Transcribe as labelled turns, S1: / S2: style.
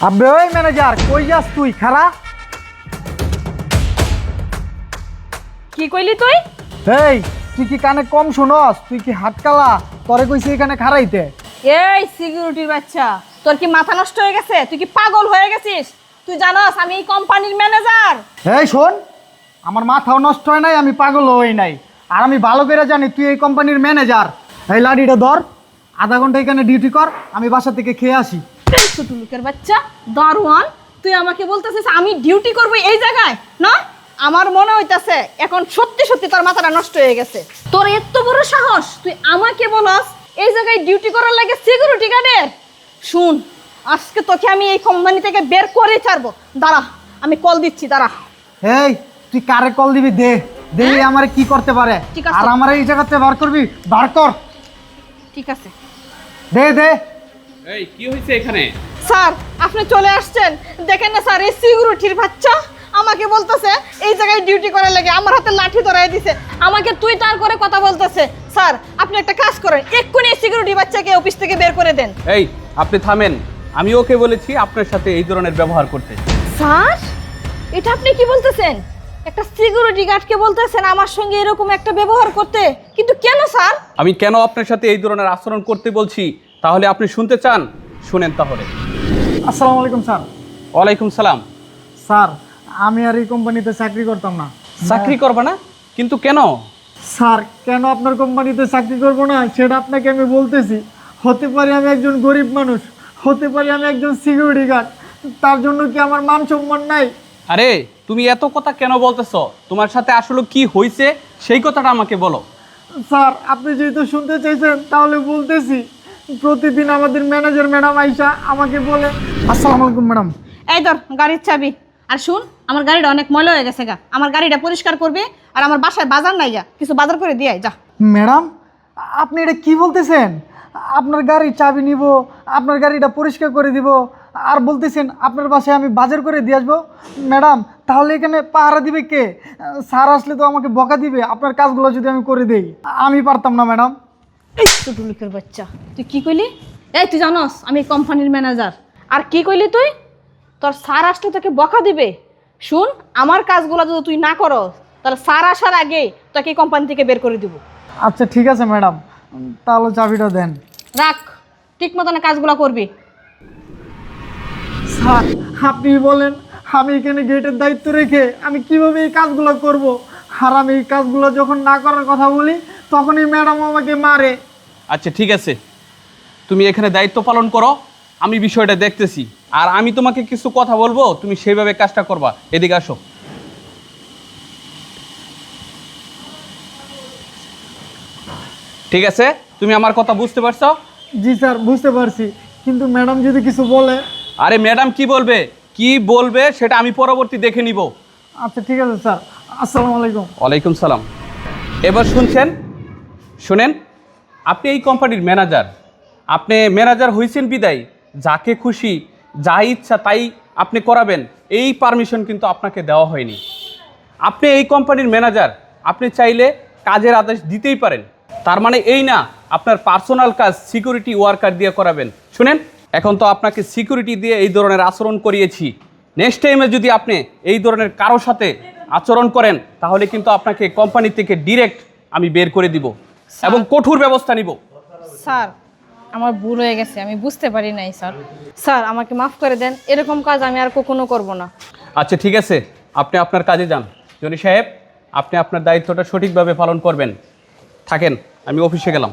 S1: আবে ওই ম্যানেজার কই যাস তুই খারা?
S2: কি কইলি তুই?
S1: এই তুই কি কানে কম শুনস? তুই কি হাটকালা? তোরে কইছি এখানে খারাইতে।
S2: এই সিকিউরিটির বাচ্চা, তোর কি মাথা নষ্ট হয়ে গেছে? তুই কি পাগল হয়ে গেছিস? তুই জানাস আমি এই কোম্পানির ম্যানেজার।
S1: এই শোন, আমার মাথাও নষ্ট হয় নাই, আমি পাগল হই নাই, আর আমি ভালো করে জানি তুই এই কোম্পানির ম্যানেজার। এই লাঠিটা ধর, আধা ঘন্টা এখানে ডিউটি কর, আমি বাসা থেকে খেয়ে আসি।
S2: ছোট লোকের বাচ্চা, দারোয়ান, তুই আমাকে বলতেছিস আমি ডিউটি করব এই জায়গায়? না, আমার মনে হইতাছে এখন সত্যি সত্যি তোর মাথাটা নষ্ট হয়ে গেছে। তোর এত বড় সাহস, তুই আমাকে বলস এই জায়গায় ডিউটি করার লাগে সিকিউরিটি গার্ডের? শুন, আজকে তোকে আমি এই কোম্পানি থেকে বের করে ছাড়বো। দাঁড়া, আমি কল দিচ্ছি, দাঁড়া।
S1: এই তুই কারে কল দিবি? দে দে, আমার কি করতে পারে,
S2: ঠিক আছে।
S1: আর আমার এই জায়গাতে বার করবি, বার কর।
S2: ঠিক আছে
S1: দে দে।
S3: এই কি হয়েছে এখানে?
S2: স্যার, আপনি চলে আসছেন, দেখেন না স্যার, এই সিকিউরিটির বাচ্চা আমাকে বলতেছে এই জায়গায় ডিউটি করার লাগে, আমার হাতে লাঠি ধরাই দিছে, আমাকে তুই তার করে কথা বলতেছে। স্যার, আপনি একটা কাজ করেন, এক্ষুনি সিকিউরিটি বাচ্চাকে অফিস থেকে বের করে দেন।
S3: এই আপনি থামেন, আমি ওকে বলেছি আপনার সাথে এই ধরনের ব্যবহার করতে।
S2: স্যার, এটা আপনি কি বলতেছেন? একটা সিকিউরিটি গার্ডকে বলতেছেন আমার সঙ্গে এরকম একটা ব্যবহার করতে? কিন্তু কেন স্যার?
S3: আমি কেন আপনার সাথে এই ধরনের আচরণ করতে বলছি তাহলে আপনি শুনতে চান? শুনেন তাহলে।
S1: আসসালামু আলাইকুম স্যার।
S3: ওয়ালাইকুম সালাম।
S1: স্যার, আমি আর এই কোম্পানিতে চাকরি করতাম না।
S3: চাকরি করবে না? কিন্তু কেন?
S1: স্যার, কেন আপনার কোম্পানিতে চাকরি করব না সেটা আপনাকে আমি বলতেছি। হতে পারে আমি একজন গরিব মানুষ, হতে পারে আমি একজন সিকিউরিটি গার্ড, তার জন্য কি আমার মান সম্মান নাই?
S3: আরে তুমি এত কথা কেন বলতেছো? তোমার সাথে আসলে কি হয়েছে সেই কথাটা আমাকে বলো।
S1: স্যার, আপনি যেহেতু শুনতে চাইছেন তাহলে বলতেছি। প্রতিদিন আমাদের ম্যানেজার ম্যাডাম আইসা আমাকে বলে, আসসালামু আলাইকুম ম্যাডাম।
S2: এই ধর গাড়ির চাবি, আর শুন, আমার গাড়িটা অনেক ময়লা হয়ে গেছে গা, আমার গাড়িটা পরিষ্কার করবে, আর আমার বাসায় বাজার নাই, যা কিছু বাজার করে দিয়ে আয়, যা।
S1: ম্যাডাম, আপনি এটা কি বলতেছেন? আপনার গাড়ির চাবি নিব, আপনার গাড়িটা পরিষ্কার করে দিব, আর বলতেছেন আপনার বাসায় আমি বাজার করে দিয়ে আসবো? ম্যাডাম, তাহলে এখানে পাহারা দিবে কে? স্যার আসলে তো আমাকে বকা দিবে আপনার কাজগুলো যদি আমি করে দেই। আমি পারতাম না ম্যাডাম।
S2: এই ছোট লোকের বাচ্চা, তুই কি কইলি? এই তুই জানস আমি কোম্পানির ম্যানেজার, আর কি কইলি তুই? তোর স্যার আসলে তোকে বকা দিবে? শুন, আমার কাজগুলো যদি তুই না করস তাহলে স্যার আসার আগেই তোকে কোম্পানি থেকে বের করে দিব।
S1: আচ্ছা ঠিক আছে ম্যাডাম, তাহলে চাবিটা দেন।
S2: রাখ, ঠিক মতন কাজগুলো করবি।
S1: স্যার, আপনি বলেন আমি এখানে গেটের দায়িত্ব রেখে আমি কিভাবে এই কাজগুলো করব? আর আমি এই কাজগুলো যখন না করার কথা বলি তখনই ম্যাডাম আমাকে মারে।
S3: আচ্ছা ঠিক আছে, তুমি এখানে দায়িত্ব পালন করো, আমি বিষয়টা দেখতেছি, আর আমি তোমাকে কিছু কথা বলবো, তুমি সেইভাবে কাজটা করবা। এদিকে আসো। ঠিক আছে, তুমি আমার কথা বুঝতে পারছো?
S1: জি স্যার, বুঝতে পারছি, কিন্তু ম্যাডাম যদি কিছু বলে?
S3: আরে ম্যাডাম কি বলবে, কি বলবে সেটা আমি পরবর্তী দেখে নিব।
S1: আচ্ছা ঠিক আছে স্যার, আসসালামু আলাইকুম।
S3: ওয়ালাইকুম সালাম। এবার শুনছেন? শুনেন, আপনি এই কোম্পানির ম্যানেজার, আপনি ম্যানেজার হয়েছেন বিদায় যাকে খুশি যা ইচ্ছা তাই আপনি করাবেন, এই পারমিশন কিন্তু আপনাকে দেওয়া হয়নি। আপনি এই কোম্পানির ম্যানেজার, আপনি চাইলে কাজের আদেশ দিতেই পারেন, তার মানে এই না আপনার পার্সোনাল কাজ সিকিউরিটি ওয়ার্কার দিয়ে করাবেন। শুনেন, এখন তো আপনাকে সিকিউরিটি দিয়ে এই ধরনের আচরণ করিয়েছি, নেক্সট টাইমে যদি আপনি এই ধরনের কারোর সাথে আচরণ করেন তাহলে কিন্তু আপনাকে কোম্পানি থেকে ডিরেক্ট আমি বের করে দিব এবং কঠোর ব্যবস্থা নিব।
S2: স্যার, আমার ভুল হয়ে গেছে, আমি বুঝতে পারি নাই স্যার। স্যার, আমাকে মাফ করে দেন, এরকম কাজ আমি আর কখনো করব না।
S3: আচ্ছা ঠিক আছে, আপনি আপনার কাজে যান। জনি সাহেব, আপনি আপনার দায়িত্বটা সঠিকভাবে পালন করবেন। থাকেন, আমি অফিসে গেলাম।